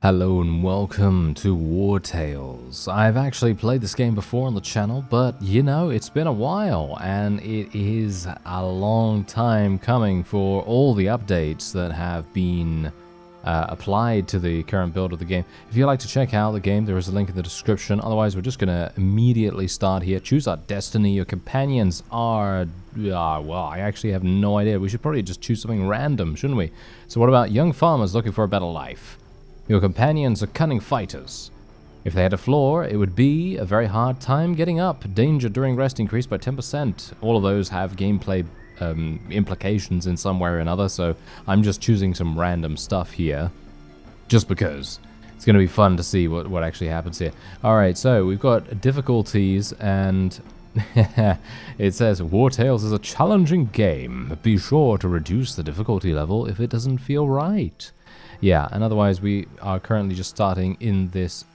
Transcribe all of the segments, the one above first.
Hello and welcome to Wartales. I've actually played this game before on the channel, but you know, it's been a while and it is a long time coming for all the updates that have been applied to the current build of the game. If you'd like to check out the game, there is a link in the description. Otherwise, we're just going to immediately start here. Choose our destiny. Your companions are... well, I actually have no idea. We should probably just choose something random, shouldn't we? So what about young farmers looking for a better life? Your companions are cunning fighters. If they had a flaw, it would be a very hard time getting up. Danger during rest increased by 10%. All of those have gameplay implications in some way or another, so I'm just choosing some random stuff here, just because. It's going to be fun to see what actually happens here. Alright, so we've got difficulties, and it says, Wartales is a challenging game. Be sure to reduce the difficulty level if it doesn't feel right. Yeah, and otherwise we are currently just starting in this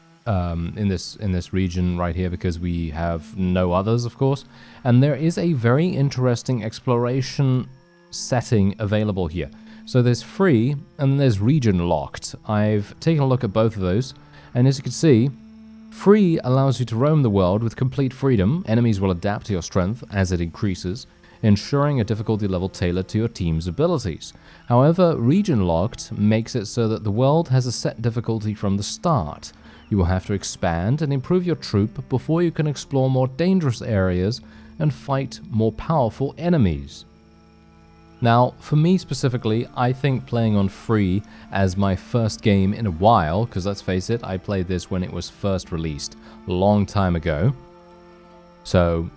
region right here because we have no others, of course. And there is a very interesting exploration setting available here. So there's free and there's region locked. I've taken a look at both of those, and as you can see, free allows you to roam the world with complete freedom. Enemies will adapt to your strength as it increases, ensuring a difficulty level tailored to your team's abilities. However, region locked makes it so that the world has a set difficulty from the start. You will have to expand and improve your troop before you can explore more dangerous areas and fight more powerful enemies. Now, for me specifically, I think playing on free as my first game in a while, because let's face it, I played this when it was first released, a long time ago. So,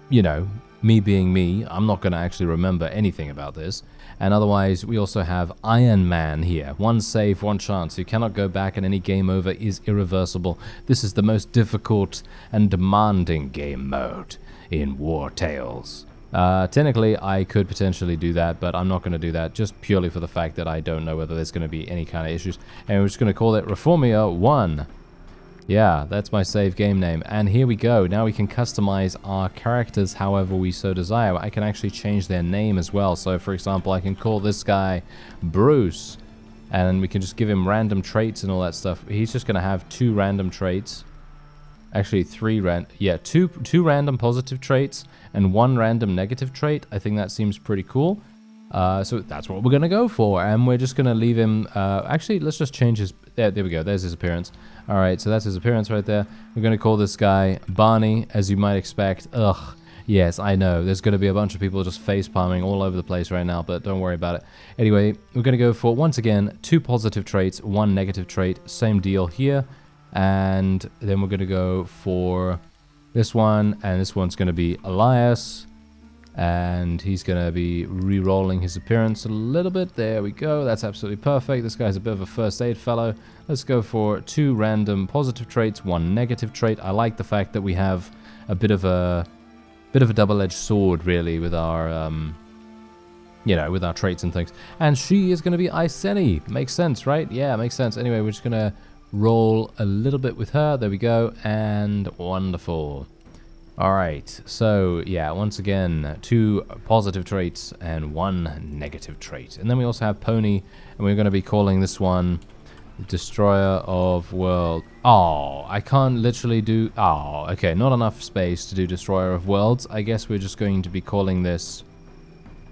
you know, me being me, I'm not going to actually remember anything about this. And otherwise, we also have Iron Man here. One save, one chance. You cannot go back, and any game over is irreversible. This is the most difficult and demanding game mode in Wartales. Technically, I could potentially do that, but I'm not going to do that, just purely for the fact that I don't know whether there's going to be any kind of issues. And we're just going to call it Reformia 1. Yeah, that's my save game name. And here we go. Now we can customize our characters however we so desire. I can actually change their name as well. So, for example, I can call this guy Bruce, and we can just give him random traits and all that stuff. He's just going to have 2 random traits. Actually, 3 two random positive traits and 1 random negative trait. I think that seems pretty cool. So that's what we're going to go for, and we're just going to leave him... actually, let's just change his... There we go. There's his appearance. Alright, so that's his appearance right there. We're going to call this guy Barney, as you might expect. Ugh. Yes, I know. There's going to be a bunch of people just face-palming all over the place right now, but don't worry about it. Anyway, we're going to go for, once again, 2 positive traits, 1 negative trait. Same deal here. And then we're going to go for this one, and this one's going to be ELIAS. And he's going to be re-rolling his appearance a little bit. There we go. That's absolutely perfect. This guy's a bit of a first aid fellow. Let's go for 2 random positive traits, 1 negative trait. I like the fact that we have a bit of a double-edged sword, really, with our with our traits and things. And she is going to be ICENI. Makes sense, right? Yeah, makes sense. Anyway, we're just going to roll a little bit with her. There we go. And wonderful. Alright, so yeah, once again, 2 positive traits and 1 negative trait. And then we also have Pony, and we're going to be calling this one Destroyer of World. Oh, I can't literally do... Oh, okay, not enough space to do Destroyer of Worlds. I guess we're just going to be calling this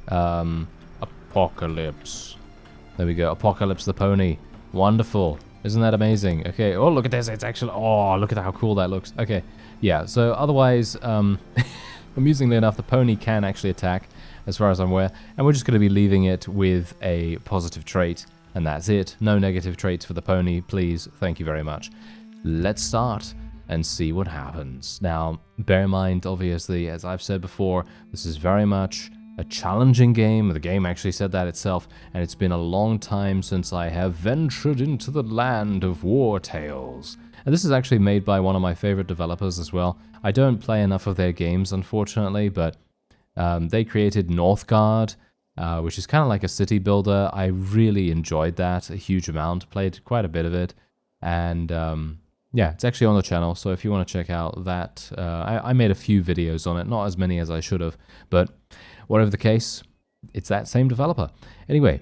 Apocalypse. There we go, Apocalypse the Pony. Wonderful. Isn't that amazing? Okay, oh, look at this. It's actually... Oh, look at how cool that looks. Okay. Yeah, so otherwise, amusingly enough, the pony can actually attack, as far as I'm aware, and we're just going to be leaving it with a positive trait, and that's it. No negative traits for the pony, please. Thank you very much. Let's start and see what happens. Now, bear in mind, obviously, as I've said before, this is very much a challenging game. The game actually said that itself, and it's been a long time since I have ventured into the land of Wartales. And this is actually made by one of my favorite developers as well. I don't play enough of their games, unfortunately, but they created Northgard, which is kind of like a city builder. I really enjoyed that a huge amount, played quite a bit of it, and yeah, it's actually on the channel, so if you want to check out that, I made a few videos on it, not as many as I should have, but whatever the case, it's that same developer. Anyway,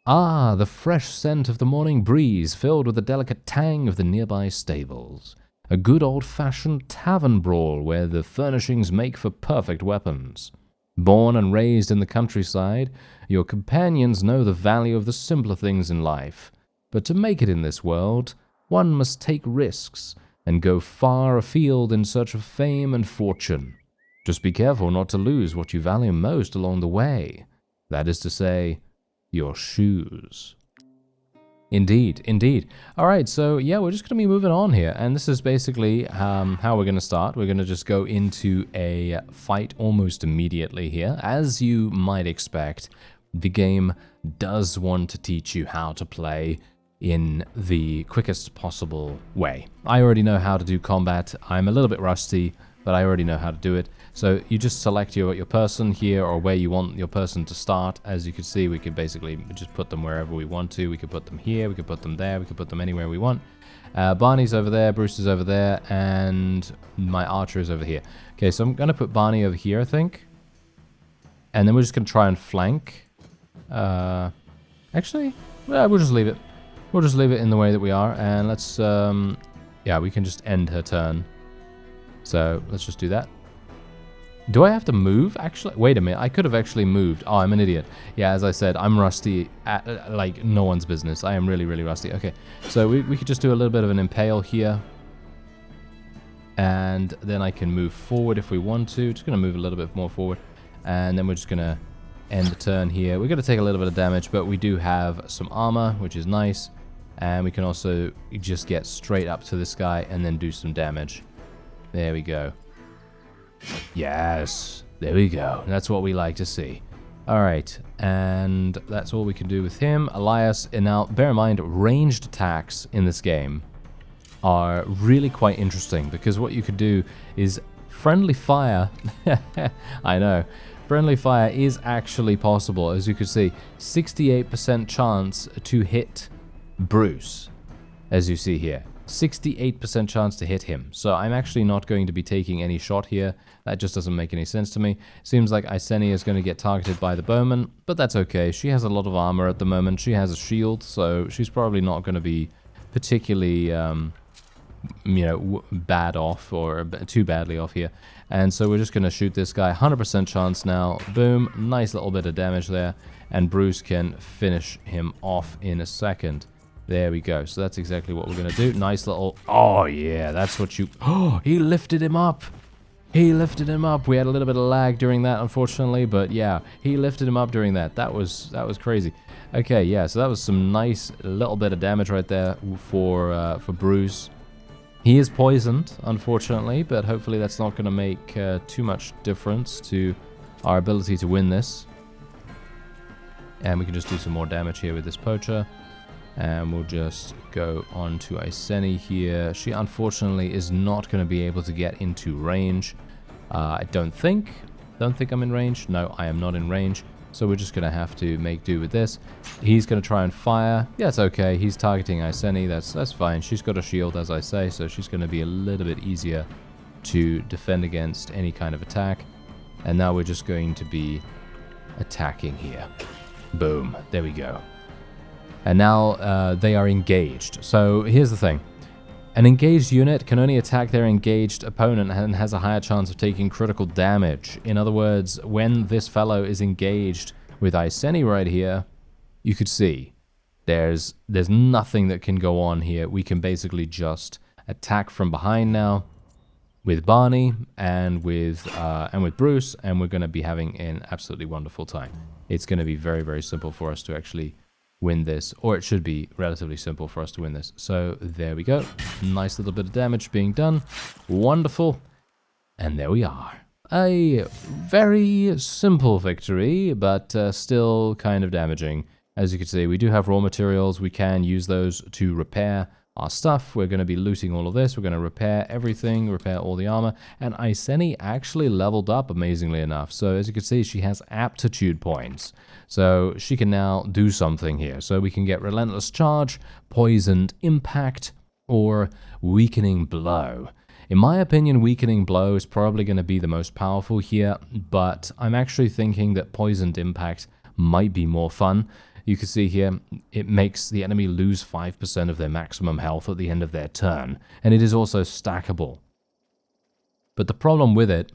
Ah, the fresh scent of the morning breeze filled with the delicate tang of the nearby stables. A good old-fashioned tavern brawl where the furnishings make for perfect weapons. Born and raised in the countryside, your companions know the value of the simpler things in life. But to make it in this world, one must take risks and go far afield in search of fame and fortune. Just be careful not to lose what you value most along the way. That is to say, your shoes. Indeed, indeed. Alright, so yeah, we're just going to be moving on here, and this is basically how we're going to start. We're going to just go into a fight almost immediately here. As you might expect, the game does want to teach you how to play in the quickest possible way. I already know how to do combat. I'm a little bit rusty, but I already know how to do it. So you just select your person here, or where you want your person to start. As you can see, we could basically just put them wherever we want to. We could put them here, we could put them there, we could put them anywhere we want. Barney's over there, Bruce is over there, and my archer is over here. Okay, so I'm going to put Barney over here, I think. And then we're just going to try and flank. Actually, well, we'll just leave it. We'll just leave it in the way that we are, and let's, yeah, we can just end her turn. So let's just do that. Do I have to move, actually? Wait a minute, I could have actually moved. Oh, I'm an idiot. Yeah, as I said, I'm rusty at, like, no one's business. I am really, really rusty. Okay, so we could just do a little bit of an impale here. And then I can move forward if we want to. Just going to move a little bit more forward. And then we're just going to end the turn here. We're going to take a little bit of damage, but we do have some armor, which is nice. And we can also just get straight up to this guy and then do some damage. There we go. Yes, there we go. That's what we like to see. All right, and that's all we can do with him. ELIAS, and now bear in mind, ranged attacks in this game are really quite interesting, because what you could do is friendly fire. I know. Friendly fire is actually possible. As you can see, 68% chance to hit Bruce, as you see here. 68% chance to hit him. So I'm actually not going to be taking any shot here. That just doesn't make any sense to me. Seems like ICENI is going to get targeted by the bowman, but that's okay. She has a lot of armor at the moment. She has a shield, so she's probably not going to be particularly, you know, bad off, or too badly off here. And so we're just going to shoot this guy. 100% chance now. Boom. Nice little bit of damage there. And Bruce can finish him off in a second. There we go. So that's exactly what we're going to do. Nice little... Oh, yeah. That's what you... Oh, he lifted him up. He lifted him up. We had a little bit of lag during that, unfortunately. But, yeah, he lifted him up during that. That was crazy. Okay, yeah. So that was some nice little bit of damage right there for Bruce. He is poisoned, unfortunately. But hopefully that's not going to make too much difference to our ability to win this. And we can just do some more damage here with this poacher. And we'll just go on to ICENI here. She unfortunately is not going to be able to get into range. I don't think I'm in range. No, I am not in range. So we're just going to have to make do with this. He's going to try and fire. Yeah, it's okay. He's targeting ICENI. That's fine. She's got a shield, as I say, so she's going to be a little bit easier to defend against any kind of attack. And now we're just going to be attacking here. Boom. There we go. And now they are engaged. So here's the thing. An engaged unit can only attack their engaged opponent and has a higher chance of taking critical damage. In other words, when this fellow is engaged with ICENI right here, you could see there's nothing that can go on here. We can basically just attack from behind now with Barney and with Bruce, and we're going to be having an absolutely wonderful time. It's going to be very, very simple for us to actually win this, or it should be relatively simple for us to win this. So there we go. Nice little bit of damage being done. Wonderful. And there we are. A very simple victory, but still kind of damaging. As you can see, we do have raw materials. We can use those to repair our stuff. We're going to be looting all of this. We're going to repair everything, repair all the armor. And ICENI actually leveled up, amazingly enough. So as you can see, she has aptitude points. So she can now do something here. So we can get Relentless Charge, Poisoned Impact, or Weakening Blow. In my opinion, Weakening Blow is probably going to be the most powerful here, but I'm actually thinking that Poisoned Impact might be more fun. You can see here, it makes the enemy lose 5% of their maximum health at the end of their turn, and it is also stackable. But the problem with it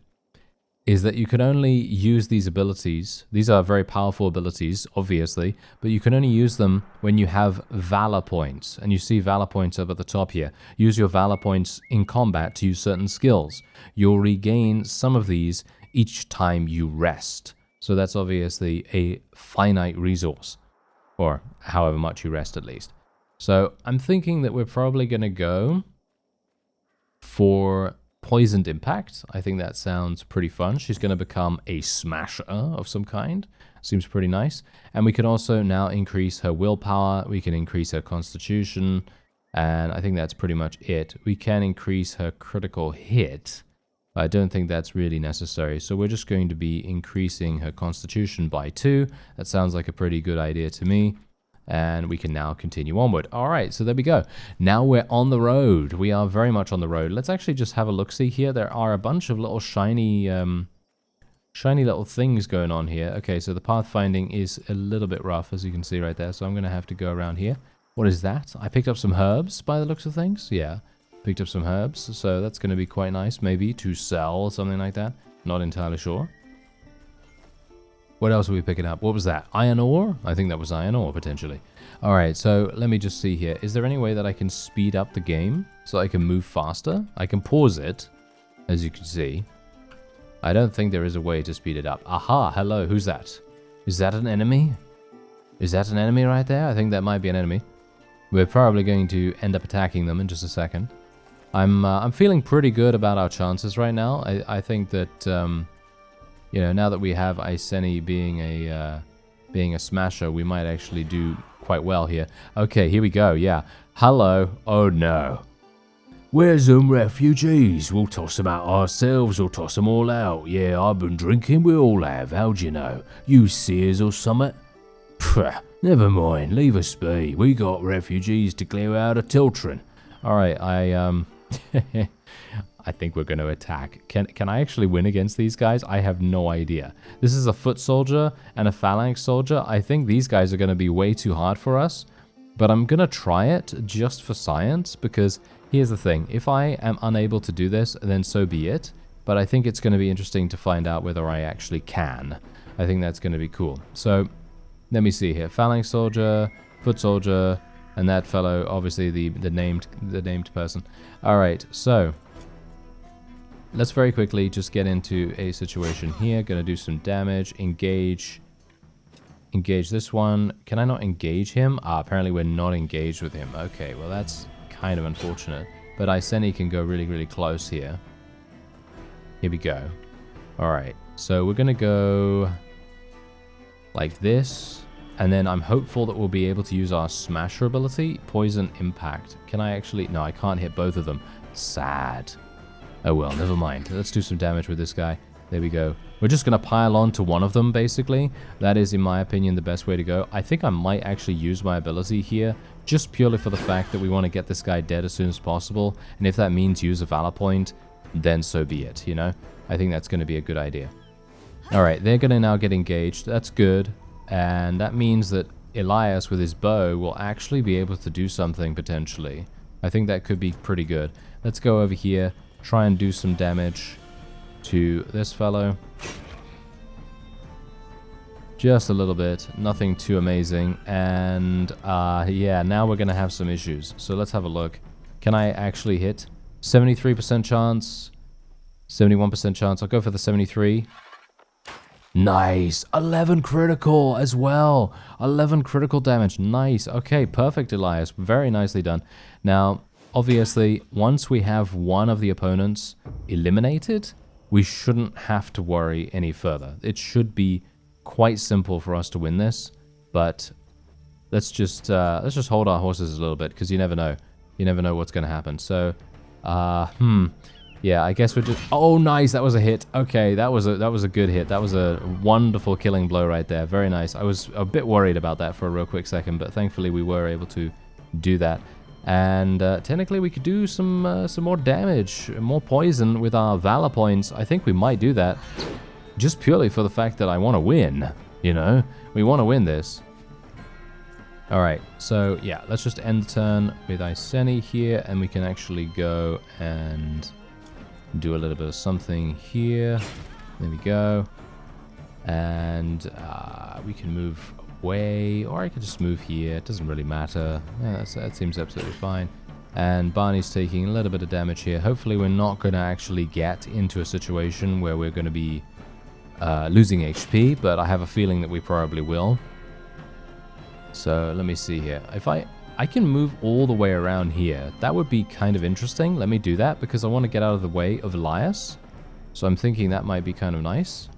is that you can only use these abilities. These are very powerful abilities, obviously, but you can only use them when you have Valor points. And you see Valor points up at the top here. Use your Valor points in combat to use certain skills. You'll regain some of these each time you rest. So that's obviously a finite resource, or however much you rest at least. So I'm thinking that we're probably going to go for Poisoned Impact. I think that sounds pretty fun. She's going to become a smasher of some kind. Seems pretty nice. And we can also now increase her willpower. We can increase her constitution. And I think that's pretty much it. We can increase her critical hit. But I don't think that's really necessary. So we're just going to be increasing her constitution by 2. That sounds like a pretty good idea to me. And we can now continue onward. All right, so there we go. Now we're on the road. We are very much on the road. Let's actually just have a look-see here. There are a bunch of little shiny little things going on here. Okay, so the pathfinding is a little bit rough, as you can see right there. So I'm going to have to go around here. What is that? I picked up some herbs by the looks of things. Yeah, picked up some herbs. So that's going to be quite nice, maybe, to sell or something like that. Not entirely sure. What else are we picking up? What was that? Iron ore? I think that was iron ore, potentially. All right, so let me just see here. Is there any way that I can speed up the game so I can move faster? I can pause it, as you can see. I don't think there is a way to speed it up. Aha, hello, who's that? Is that an enemy? Is that an enemy right there? I think that might be an enemy. We're probably going to end up attacking them in just a second. I'm feeling pretty good about our chances right now. I think that... you know, now that we have ICENI being a smasher, we might actually do quite well here. Okay, here we go, yeah. Hello. Oh, no. Where's them refugees? We'll toss them out ourselves, or toss them all out. Yeah, I've been drinking, we all have. How'd you know? You seers or summit? Pfft, never mind, leave us be. We got refugees to clear out of Tiltron. All right, I think we're going to attack. Can I actually win against these guys? I have no idea. This is a foot soldier and a phalanx soldier. I think these guys are going to be way too hard for us. But I'm going to try it just for science, because here's the thing. If I am unable to do this, then so be it. But I think it's going to be interesting to find out whether I actually can. I think that's going to be cool. So let me see here. Phalanx soldier, foot soldier, and that fellow, obviously the named person. All right, so... let's very quickly just get into a situation here. Gonna do some damage. Engage this one. Can I not engage him? Ah, apparently we're not engaged with him. Okay, well that's kind of unfortunate. But ICENI can go really, really close here. Here we go. Alright, so we're gonna go like this. And then I'm hopeful that we'll be able to use our smasher ability. Poison impact. Can I actually... no, I can't hit both of them. Sad. Oh well, never mind. Let's do some damage with this guy. There we go. We're just going to pile on to one of them, basically. That is, in my opinion, the best way to go. I think I might actually use my ability here, just purely for the fact that we want to get this guy dead as soon as possible. And if that means use a Valor point, then so be it, you know? I think that's going to be a good idea. Alright, they're going to now get engaged. That's good. And that means that ELIAS with his bow will actually be able to do something, potentially. I think that could be pretty good. Let's go over here. Try and do some damage to this fellow. Just a little bit. Nothing too amazing. And yeah, now we're going to have some issues. So let's have a look. Can I actually hit? 73% chance. 71% chance. I'll go for the 73. Nice. 11 critical as well. 11 critical damage. Nice. Okay, perfect, ELIAS. Very nicely done. Now... obviously, once we have one of the opponents eliminated, we shouldn't have to worry any further. It should be quite simple for us to win this, but let's just hold our horses a little bit, because you never know. You never know what's going to happen. So, yeah, I guess we're just... oh, nice, that was a hit. Okay, that was a good hit. That was a wonderful killing blow right there. Very nice. I was a bit worried about that for a real quick second, but thankfully we were able to do that. And technically we could do some more damage, more poison with our Valor points. I think we might do that, just purely for the fact that I want to win, you know? We want to win this. Alright, so yeah, let's just end the turn with ICENI here, and we can actually go and do a little bit of something here. There we go. And we can move away, or I could just move here. It doesn't really matter. Yeah, that seems absolutely fine. And Barney's taking a little bit of damage here. Hopefully we're not going to actually get into a situation where we're going to be losing HP, but I have a feeling that we probably will. So let me see here. If I can move all the way around here, that would be kind of interesting. Let me do that because I want to get out of the way of ELIAS. So I'm thinking that might be kind of nice.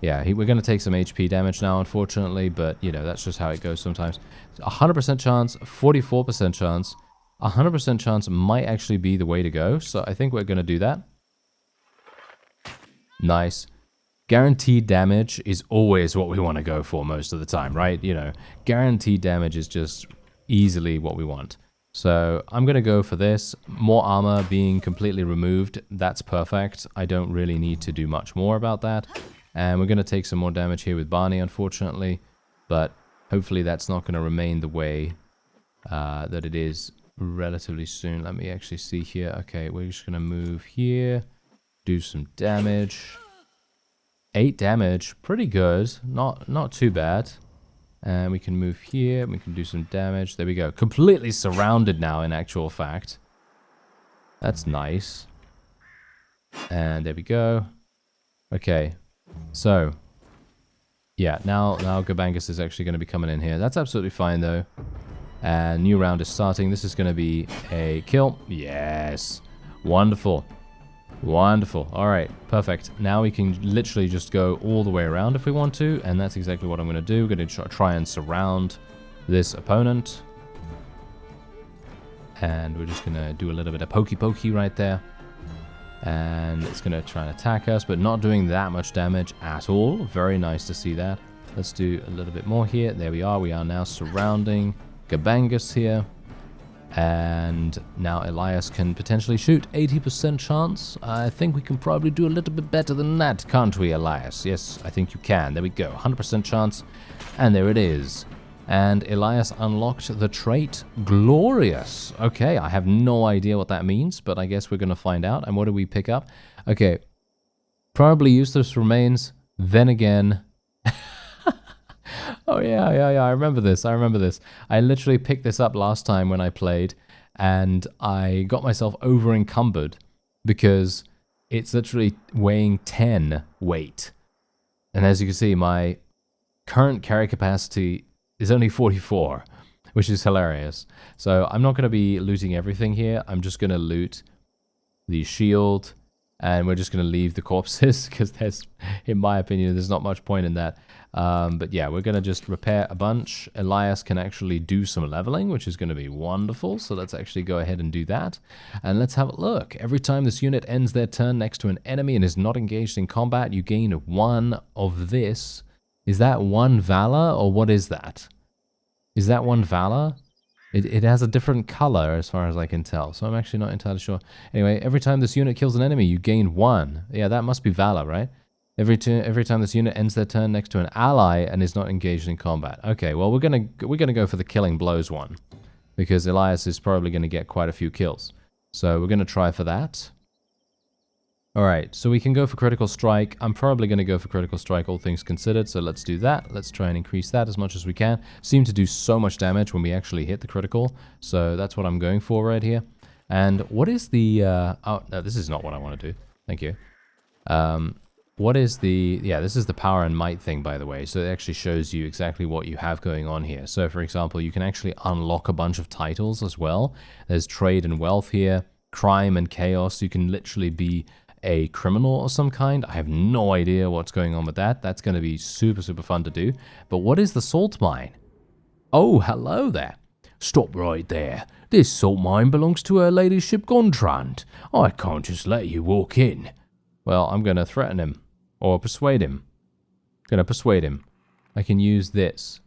Yeah, we're going to take some HP damage now, unfortunately, but, you know, that's just how it goes sometimes. 100% chance, 44% chance, 100% chance might actually be the way to go, so I think we're going to do that. Nice. Guaranteed damage is always what we want to go for most of the time, right? You know, guaranteed damage is just easily what we want. So I'm going to go for this. More armor being completely removed, that's perfect. I don't really need to do much more about that. And we're going to take some more damage here with Barney, unfortunately. But hopefully that's not going to remain the way that it is relatively soon. Let me actually see here. Okay, we're just going to move here. Do some damage. 8 damage. Pretty good. Not too bad. And we can move here. We can do some damage. There we go. Completely surrounded now, in actual fact. That's nice. And there we go. Okay. So, yeah, now Gabangus is actually going to be coming in here. That's absolutely fine, though. And new round is starting. This is going to be a kill. Yes. Wonderful. Wonderful. All right, perfect. Now we can literally just go all the way around if we want to, and that's exactly what I'm going to do. We're going to try and surround this opponent. And we're just going to do a little bit of pokey right there. And it's going to try and attack us, but not doing that much damage at all. Very nice to see that. Let's do a little bit more here. There we are. We are now surrounding Gabangus here. And now ELIAS can potentially shoot. 80% chance. I think we can probably do a little bit better than that, can't we, ELIAS? Yes, I think you can. There we go. 100% chance. And there it is. And ELIAS unlocked the trait Glorious. Okay, I have no idea what that means, but I guess we're going to find out. And what do we pick up? Okay, probably useless remains. Then again... Oh, yeah, I remember this. I literally picked this up last time when I played, and I got myself over-encumbered because it's literally weighing 10 weight. And as you can see, my current carry capacity is only 44, which is hilarious. So I'm not going to be looting everything here. I'm just going to loot the shield, and we're just going to leave the corpses because in my opinion, there's not much point in that. But yeah, we're going to just repair a bunch. ELIAS can actually do some leveling, which is going to be wonderful. So let's actually go ahead and do that. And let's have a look. Every time this unit ends their turn next to an enemy and is not engaged in combat, you gain 1 of this. Is that 1 Valor, or what is that? Is that 1 Valor? It has a different color as far as I can tell, so I'm actually not entirely sure. Anyway, every time this unit kills an enemy, you gain 1. Yeah, that must be Valor, right? Every time this unit ends their turn next to an ally and is not engaged in combat. Okay, well we're gonna go for the killing blows one, because ELIAS is probably gonna get quite a few kills. So we're gonna try for that. Alright, so we can go for critical strike. I'm probably going to go for critical strike, all things considered, so let's do that. Let's try and increase that as much as we can. Seem to do so much damage when we actually hit the critical, so that's what I'm going for right here. And what is the... oh, no, this is not what I want to do. Thank you. What is the... Yeah, this is the power and might thing, by the way, so it actually shows you exactly what you have going on here. So, for example, you can actually unlock a bunch of titles as well. There's trade and wealth here, crime and chaos. You can literally be a criminal of some kind. I have no idea what's going on with that. That's going to be super, super fun to do. But what is the salt mine? Oh, hello there. Stop right there. This salt mine belongs to Her Ladyship Gondrand. I can't just let you walk in. Well, I'm going to threaten him. Or persuade him. Going to persuade him. I can use this.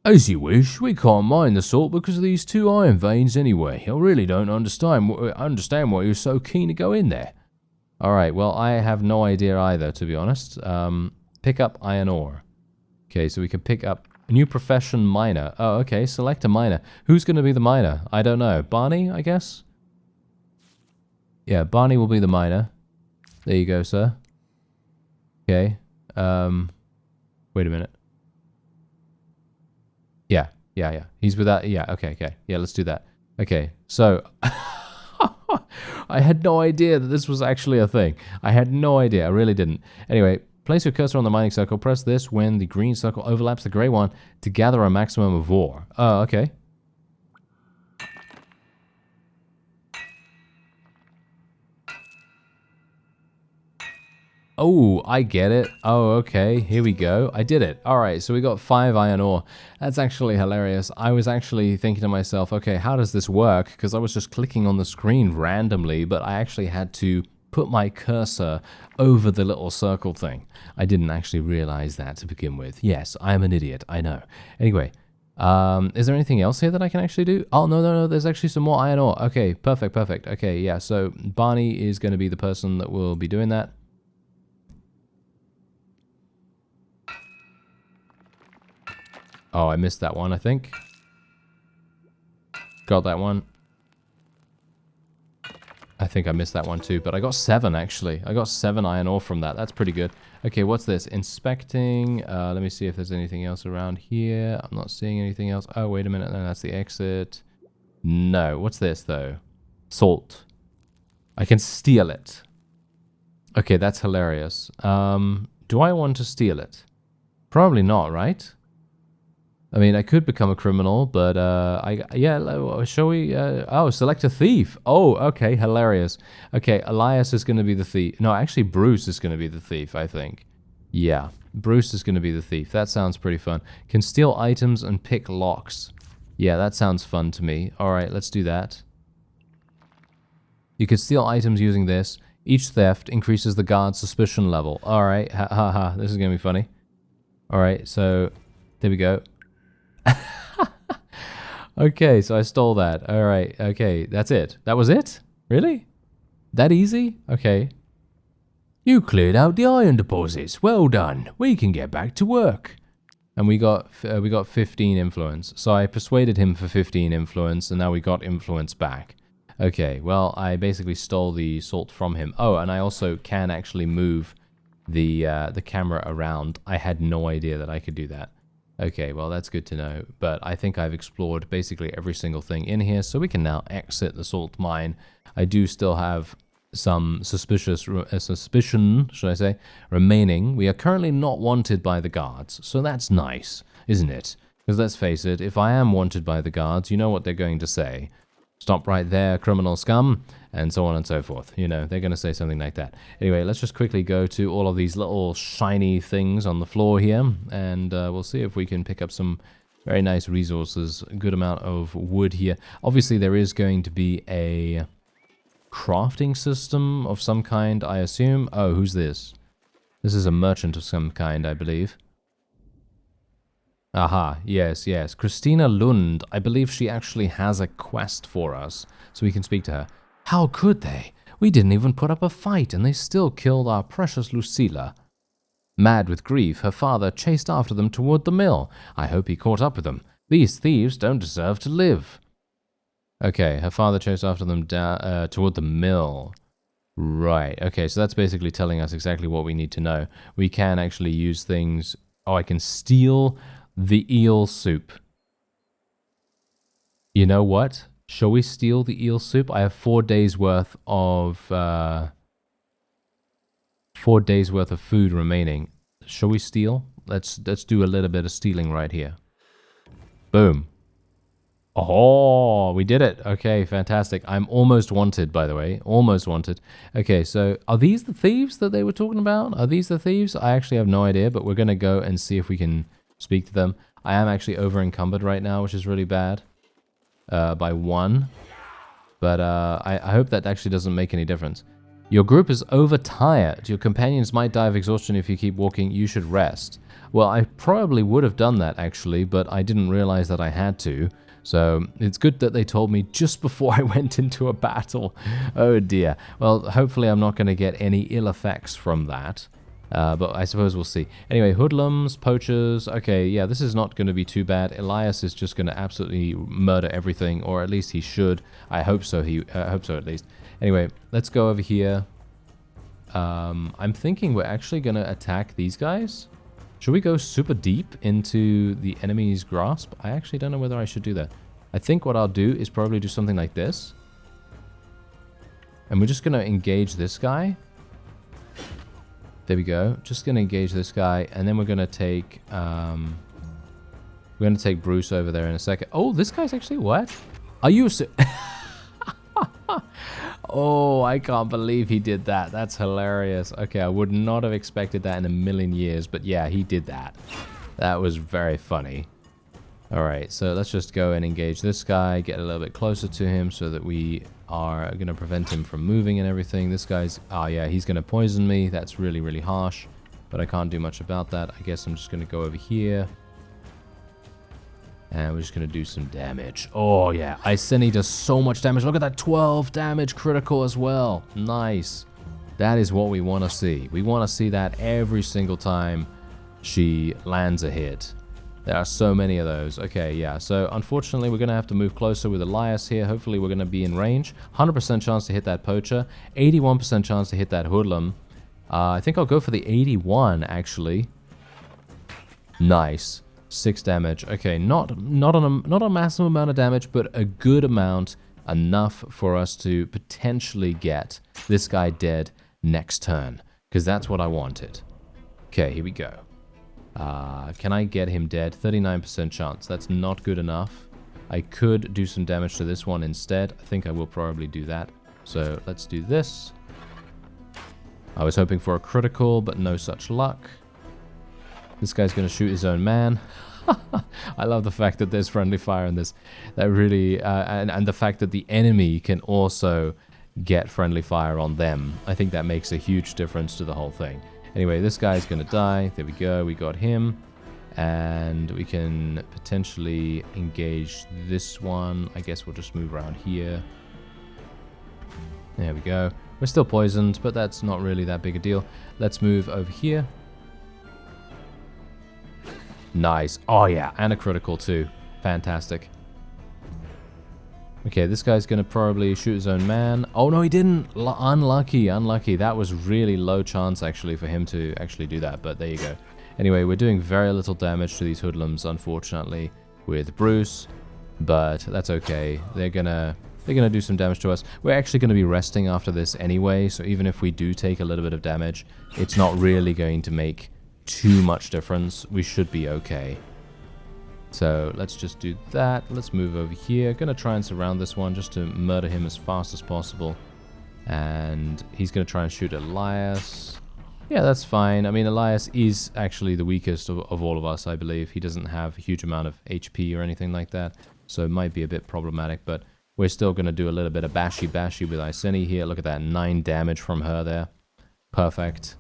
As you wish. We can't mine the salt because of these 2 iron veins anyway. I really don't understand why you're so keen to go in there. Alright, well, I have no idea either, to be honest. Pick up iron ore. Okay, so we can pick up A new profession, miner. Oh, okay. Select a miner. Who's going to be the miner? I don't know. Barney, I guess? Yeah, Barney will be the miner. There you go, sir. Okay. Wait a minute. Yeah. He's with that. Yeah, okay. Yeah, let's do that. Okay, so... I had no idea that this was actually a thing. I had no idea. I really didn't. Anyway, place your cursor on the mining circle. Press this when the green circle overlaps the gray one to gather a maximum of ore. Oh, okay. Oh, I get it. Oh, okay. Here we go. I did it. All right, so we got 5 iron ore. That's actually hilarious. I was actually thinking to myself, okay, how does this work? Because I was just clicking on the screen randomly, but I actually had to put my cursor over the little circle thing. I didn't actually realize that to begin with. Yes, I am an idiot. I know. Anyway, is there anything else here that I can actually do? Oh, no. There's actually some more iron ore. Okay, perfect. Okay, yeah, so Barney is going to be the person that will be doing that. Oh, I missed that one, I think. Got that one. I think I missed that one too, but I got 7 actually. I got 7 iron ore from that. That's pretty good. Okay, what's this? Inspecting. Let me see if there's anything else around here. I'm not seeing anything else. Oh, wait a minute. No, that's the exit. No. What's this though? Salt. I can steal it. Okay, that's hilarious. Do I want to steal it? Probably not, right? I mean, I could become a criminal, but shall we? Oh, select a thief. Oh, okay, hilarious. Okay, Elias is going to be the thief. No, actually, Bruce is going to be the thief, I think. Yeah, Bruce is going to be the thief. That sounds pretty fun. Can steal items and pick locks. Yeah, that sounds fun to me. All right, let's do that. You can steal items using this. Each theft increases the guard's suspicion level. All right, this is going to be funny. All right, so there we go. Okay, so I stole that. All right, okay, that's it. That was it? Really? That easy? Okay. You cleared out the iron deposits. Well done. We can get back to work. And we got 15 influence. So I persuaded him for 15 influence, and now we got influence back. Okay, well, I basically stole the salt from him. Oh, and I also can actually move the camera around. I had no idea that I could do that. Okay, well, that's good to know, but I think I've explored basically every single thing in here, so we can now exit the salt mine. I do still have some suspicion, should I say, remaining. We are currently not wanted by the guards, so that's nice, isn't it? Because let's face it, if I am wanted by the guards, you know what they're going to say. Stop right there, criminal scum, and so on and so forth. You know, they're going to say something like that. Anyway, let's just quickly go to all of these little shiny things on the floor here, and we'll see if we can pick up some very nice resources. A good amount of wood here. Obviously, there is going to be a crafting system of some kind, I assume. Oh, who's this? This is a merchant of some kind, I believe. Aha, yes. Christina Lund. I believe she actually has a quest for us, so we can speak to her. How could they? We didn't even put up a fight, and they still killed our precious Lucilla. Mad with grief, her father chased after them toward the mill. I hope he caught up with them. These thieves don't deserve to live. Okay, her father chased after them toward the mill. Right, okay, so that's basically telling us exactly what we need to know. We can actually use things... Oh, I can steal... the eel soup. You know what? Shall we steal the eel soup? I have 4 days worth of 4 days worth of food remaining. Shall we steal? Let's do a little bit of stealing right here. Boom. Oh, we did it. Okay, fantastic. I'm almost wanted, by the way. Almost wanted. Okay, so are these the thieves that they were talking about? Are these the thieves? I actually have no idea, but we're going to go and see if we can speak to them. I am actually over encumbered right now, which is really bad. By 1. But I hope that actually doesn't make any difference. Your group is overtired. Your companions might die of exhaustion if you keep walking. You should rest. Well, I probably would have done that actually, but I didn't realize that I had to. So it's good that they told me just before I went into a battle. Oh dear. Well, hopefully I'm not going to get any ill effects from that. But I suppose we'll see. Anyway, hoodlums, poachers. Okay, yeah, this is not going to be too bad. Elias is just going to absolutely murder everything, or at least he should. I hope so. I hope so at least. Anyway, let's go over here. I'm thinking we're actually going to attack these guys. Should we go super deep into the enemy's grasp? I actually don't know whether I should do that. I think what I'll do is probably do something like this. And we're just going to engage this guy. There we go. Just going to engage this guy, and then we're going to take Bruce over there in a second. Oh, this guy's actually what? Are you? Oh, I can't believe he did that. That's hilarious. Okay, I would not have expected that in a million years, but yeah, he did that. That was very funny. All right, so let's just go and engage this guy, get a little bit closer to him so that we are going to prevent him from moving and everything. This guy's, oh yeah, he's going to poison me. That's really, really harsh, but I can't do much about that. I guess I'm just going to go over here. And we're just going to do some damage. Oh yeah, ICENI does so much damage. Look at that, 12 damage critical as well. Nice. That is what we want to see. We want to see that every single time she lands a hit. There are so many of those. Okay, yeah. So unfortunately, we're going to have to move closer with Elias here. Hopefully, we're going to be in range. 100% chance to hit that poacher. 81% chance to hit that hoodlum. I think I'll go for the 81, actually. Nice. 6 damage. Okay, not a massive amount of damage, but a good amount. Enough for us to potentially get this guy dead next turn. Because that's what I wanted. Okay, here we go. Can I get him dead? 39% chance. That's not good enough. I could do some damage to this one instead. I think I will probably do that. So let's do this. I was hoping for a critical, but no such luck. This guy's going to shoot his own man. I love the fact that there's friendly fire in this. That really, and the fact that the enemy can also get friendly fire on them. I think that makes a huge difference to the whole thing. Anyway, this guy's going to die. There we go. We got him. And we can potentially engage this one. I guess we'll just move around here. There we go. We're still poisoned, but that's not really that big a deal. Let's move over here. Nice. Oh, yeah. And a critical, too. Fantastic. Okay, this guy's going to probably shoot his own man. Oh, no, he didn't. Unlucky, unlucky. That was really low chance, actually, for him to actually do that. But there you go. Anyway, we're doing very little damage to these hoodlums, unfortunately, with Bruce. But that's okay. They're gonna do some damage to us. We're actually going to be resting after this anyway. So even if we do take a little bit of damage, it's not really going to make too much difference. We should be okay. So let's just do that. Let's move over here. Gonna try and surround this one just to murder him as fast as possible. And he's gonna try and shoot Elias. Yeah, that's fine. I mean, Elias is actually the weakest of all of us, I believe. He doesn't have a huge amount of HP or anything like that. So it might be a bit problematic, but we're still gonna do a little bit of bashy with ICENI here. Look at that, 9 damage from her there. Perfect.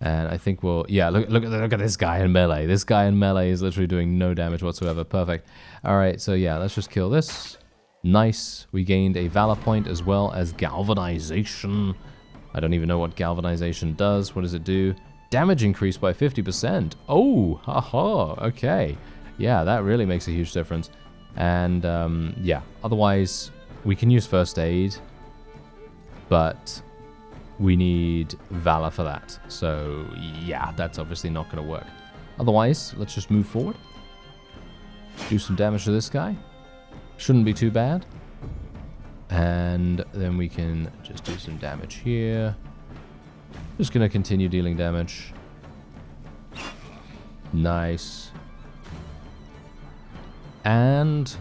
And I think we'll, yeah, look at this guy in melee. This guy in melee is literally doing no damage whatsoever. Perfect. All right, so yeah, let's just kill this. Nice. We gained a valor point as well as galvanization. I don't even know what galvanization does. What does it do? Damage increased by 50%. Oh, haha. Okay. Yeah, that really makes a huge difference. And yeah, otherwise we can use first aid, but we need valor for that. So yeah, that's obviously not going to work. Otherwise, let's just move forward. Do some damage to this guy. Shouldn't be too bad. And then we can just do some damage here. Just going to continue dealing damage. Nice. And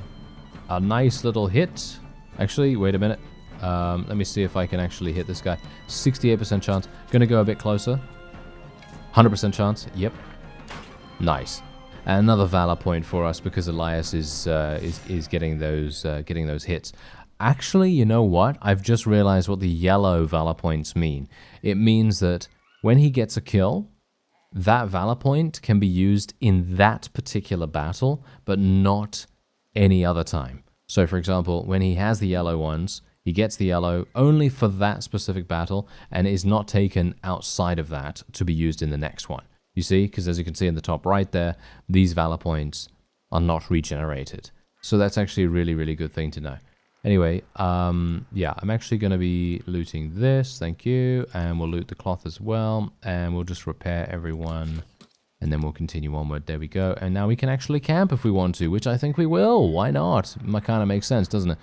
a nice little hit. Actually, wait a minute. Let me see if I can actually hit this guy. 68% chance. Gonna go a bit closer. 100% chance. Yep. Nice. Another valor point for us because Elias is getting those hits. Actually, you know what? I've just realized what the yellow valor points mean. It means that when he gets a kill, that valor point can be used in that particular battle, but not any other time. So, for example, when he has the yellow ones, He gets the yellow only for that specific battle and is not taken outside of that to be used in the next one. You see? Because as you can see in the top right there, these valor points are not regenerated. So that's actually a really, really good thing to know. Anyway, yeah, I'm actually going to be looting this. Thank you. And we'll loot the cloth as well. And we'll just repair everyone. And then we'll continue onward. There we go. And now we can actually camp if we want to, which I think we will. Why not? It kind of makes sense, doesn't it?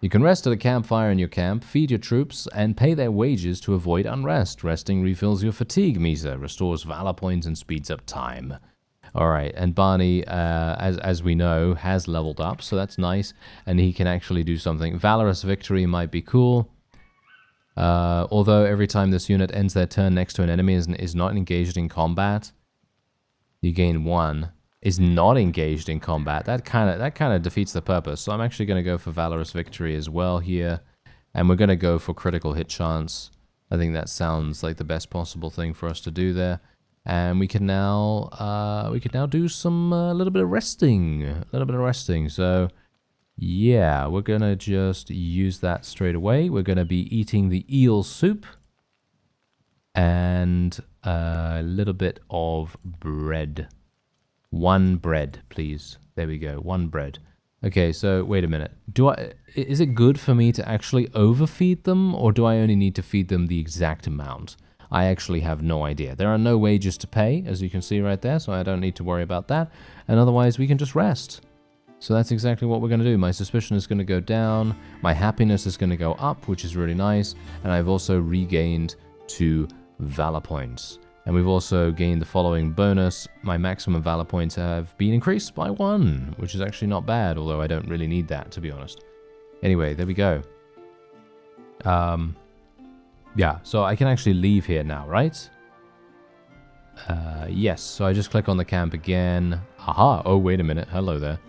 You can rest at a campfire in your camp, feed your troops, and pay their wages to avoid unrest. Resting refills your fatigue meter, restores valor points, and speeds up time. Alright, and Barney, as we know, has leveled up, so that's nice. And he can actually do something. Valorous Victory might be cool. Although every time this unit ends their turn next to an enemy is not engaged in combat, you gain 1. Is not engaged in combat. That kind of defeats the purpose. So I'm actually going to go for Valorous Victory as well here. And we're going to go for critical hit chance. I think that sounds like the best possible thing for us to do there. And we can now do some little bit of resting. So yeah, we're gonna just use that straight away. We're gonna be eating the eel soup and a little bit of bread. 1 bread, please. There we go. 1 bread. Okay, so wait a minute. Is it good for me to actually overfeed them, or do I only need to feed them the exact amount? I actually have no idea. There are no wages to pay, as you can see right there, so I don't need to worry about that. And otherwise, we can just rest. So that's exactly what we're going to do. My suspicion is going to go down. My happiness is going to go up, which is really nice. And I've also regained 2 valor points. And we've also gained the following bonus. My maximum valor points have been increased by 1, which is actually not bad, although I don't really need that, to be honest. Anyway, there we go. Yeah, so I can actually leave here now, right? Yes, so I just click on the camp again. Aha, oh, wait a minute. Hello there.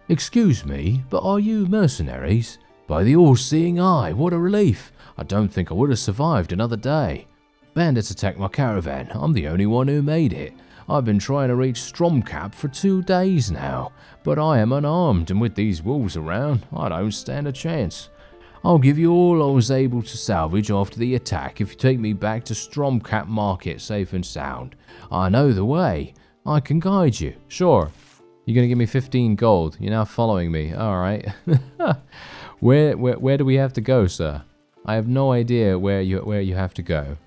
Excuse me, but are you mercenaries? By the all-seeing eye, what a relief. I don't think I would have survived another day. Bandits attacked my caravan. I'm the only one who made it. I've been trying to reach Stromkap for 2 days now, but I am unarmed, and with these wolves around, I don't stand a chance. I'll give you all I was able to salvage after the attack if you take me back to Stromkap Market safe and sound. I know the way. I can guide you. Sure. You're going to give me 15 gold. You're now following me. Alright. Where do we have to go, sir? I have no idea where you have to go.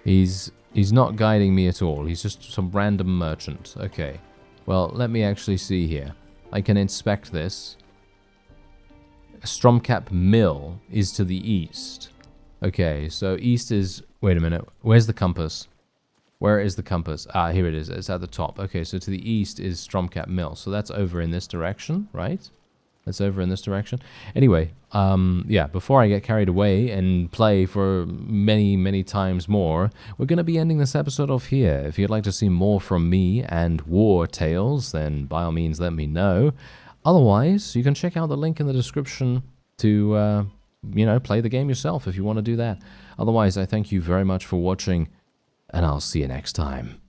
He's not guiding me at all. He's just some random merchant. Okay. Well, let me actually see here. I can inspect this. Stromkap Mill is to the east. Okay, so east is... Wait a minute. Where's the compass? Where is the compass? Ah, here it is. It's at the top. Okay, so to the east is Stromkap Mill. So that's over in this direction, right? That's over in this direction. Anyway, yeah, before I get carried away and play for many, many times more, we're going to be ending this episode off here. If you'd like to see more from me and Wartales, then by all means let me know. Otherwise, you can check out the link in the description to, you know, play the game yourself if you want to do that. Otherwise, I thank you very much for watching, and I'll see you next time.